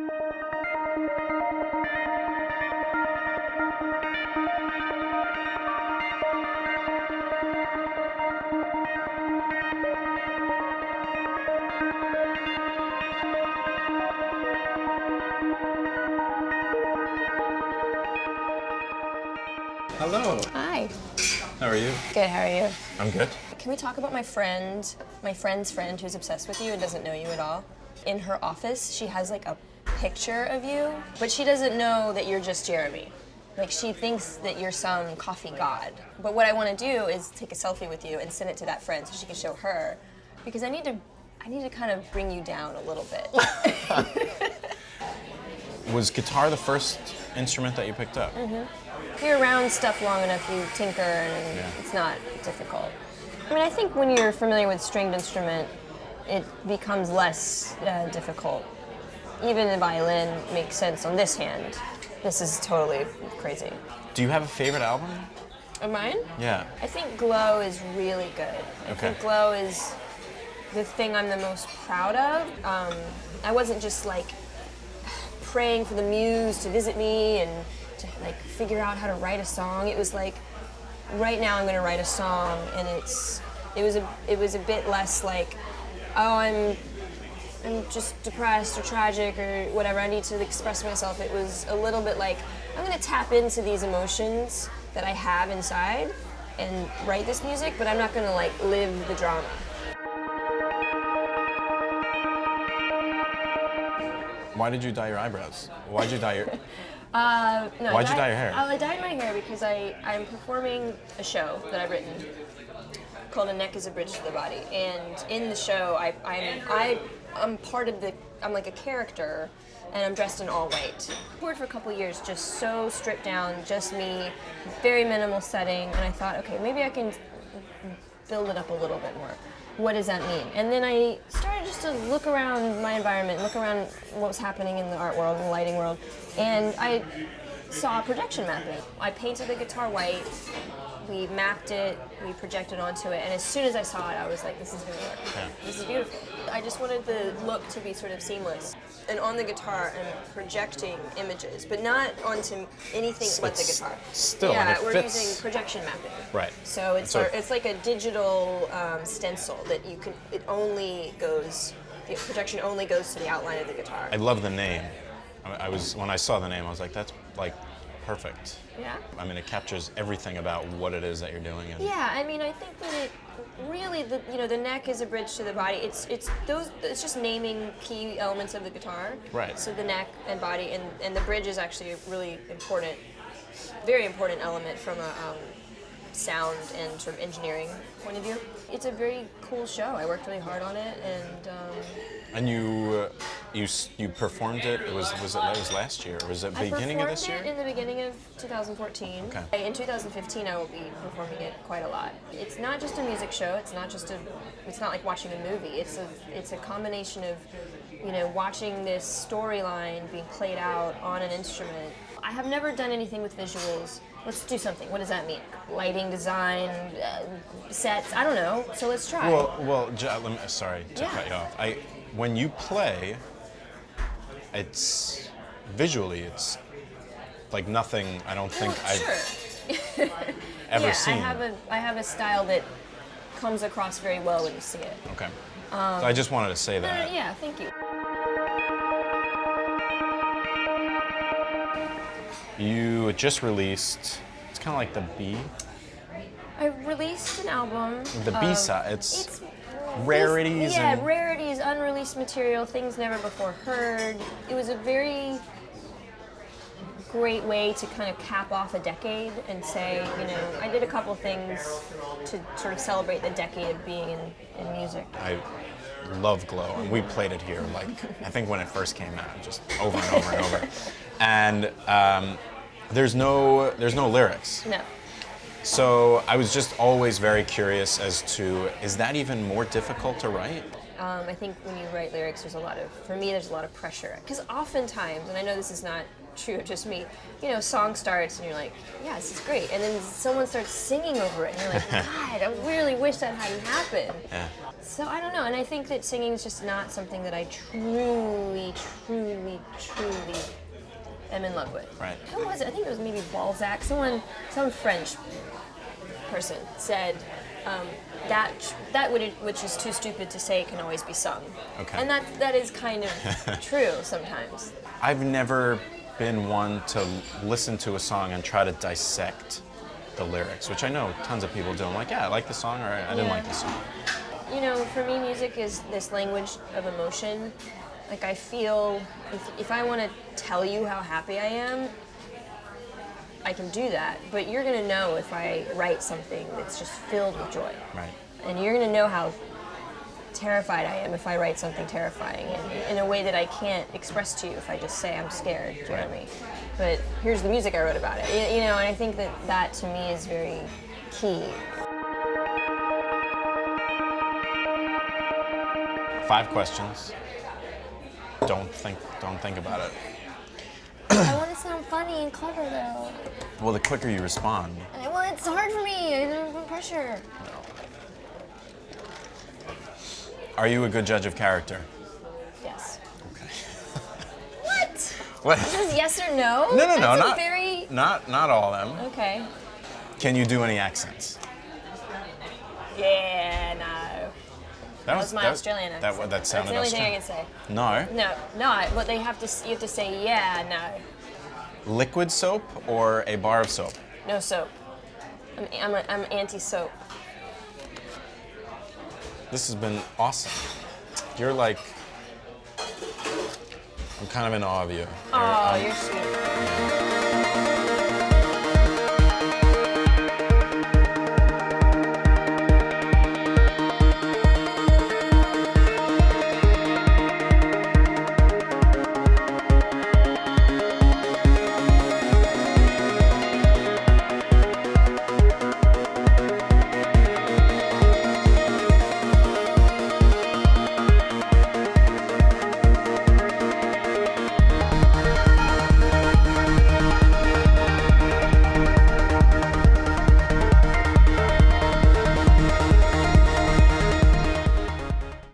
Hello. Hi. How are you? Good, how are you? I'm good. Can we talk about my friend's friend who's obsessed with you and doesn't know you at all? In her office, she has like a picture of you, but she doesn't know that you're just Jeremy. Like she thinks that you're some coffee god. But what I want to do is take a selfie with you and send it to that friend so she can show her, because I need to kind of bring you down a little bit. Was guitar the first instrument that you picked up? Mm-hmm. If you're around stuff long enough, you tinker and it's not difficult. I mean, I think when you're familiar with stringed instrument, it becomes less difficult. Even the violin makes sense on this hand. This is totally crazy. Do you have a favorite album? Of mine? Yeah. I think Glow is really good. I think Glow is the thing I'm the most proud of. I wasn't just like praying for the muse to visit me and to like figure out how to write a song. It was like, right now I'm gonna write a song, and it was a bit less like, oh, I'm just depressed or tragic or whatever, I need to express myself. It was a little bit like, I'm gonna tap into these emotions that I have inside and write this music, but I'm not gonna like live the drama. Why did you dye your eyebrows? Why'd you dye your... No, Why'd you dye your hair? I dyed my hair because I'm performing a show that I've written called A Neck is a Bridge to the Body, and in the show I'm part of I'm like a character, and I'm dressed in all white. I toured for a couple years, just so stripped down, just me, very minimal setting, and I thought, okay, maybe I can build it up a little bit more. What does that mean? And then I started just to look around my environment, look around what was happening in the art world, in the lighting world, and I saw projection mapping. I painted the guitar white, we mapped it, we projected onto it, and as soon as I saw it, I was like, this is gonna work. Yeah. This is beautiful. I just wanted the look to be sort of seamless. And on the guitar, I'm projecting images, but not onto anything but the guitar. Still, yeah, and it we're fits. using projection mapping. Right. So it's like a digital stencil that you can. The projection only goes to the outline of the guitar. I love the name. When I saw the name, I was like, that's like perfect. Yeah. I mean, it captures everything about what it is that you're doing. And yeah, I mean, I think that it really, the neck is a bridge to the body. It's just naming key elements of the guitar. Right. So the neck and body, and the bridge is actually a really important, very important element from a sound and sort of engineering point of view. It's a very cool show. I worked really hard on it, and you performed it. That was last year. Or was it beginning of this year? I performed it in the beginning of 2014. Okay. In 2015, I will be performing it quite a lot. It's not just a music show. It's not like watching a movie. It's a combination of, watching this storyline being played out on an instrument. I have never done anything with visuals. Let's do something. What does that mean? Lighting, design, sets, I don't know. So let's try. Well, sorry to cut you off. When you play, it's like nothing I don't think I've ever seen. I have a style that comes across very well when you see it. Okay. So I just wanted to say that. Yeah, thank you. You just released, it's kind of like the B. I released an album. The B-side, it's rarities. Rarities, unreleased material, things never before heard. It was a very great way to kind of cap off a decade and say, I did a couple things to sort of celebrate the decade of being in music. I love Glow, and we played it here, like, I think when it first came out, just over and over and over. And there's no lyrics. No. So I was just always very curious as to, is that even more difficult to write? I think when you write lyrics, there's a lot of pressure. Because oftentimes, and I know this is not true of just me, song starts and you're like, yeah, this is great. And then someone starts singing over it and you're like, God, I really wish that hadn't happened. Yeah. So I don't know, and I think that singing is just not something that I truly am in love with. Right. Who was it? I think it was maybe Balzac. Some French person said that which is too stupid to say can always be sung. Okay. And that is kind of true sometimes. I've never been one to listen to a song and try to dissect the lyrics, which I know tons of people do. I'm like, yeah, I like the song, or I didn't like the song. You know, for me, music is this language of emotion. Like, I feel, if I want to tell you how happy I am, I can do that. But you're going to know if I write something that's just filled with joy. Right. And you're going to know how terrified I am if I write something terrifying in a way that I can't express to you if I just say I'm scared. Do you know what I mean? But here's the music I wrote about it. You know, and I think that to me is very key. 5 questions. Don't think about it. I want to sound funny and clever though. Well, the quicker you respond. Well, it's hard for me. I don't have pressure. Are you a good judge of character? Yes. Okay. What? What? This is yes or no? No, That's not all of them. Okay. Can you do any accents? Yeah, no. That was my Australian accent. That sounded That's the only Australian. thing I can say. No. No. But you have to say yeah, no. Liquid soap or a bar of soap? No soap. I'm anti-soap. This has been awesome. You're like, I'm kind of in awe of you. Oh, you're sweet.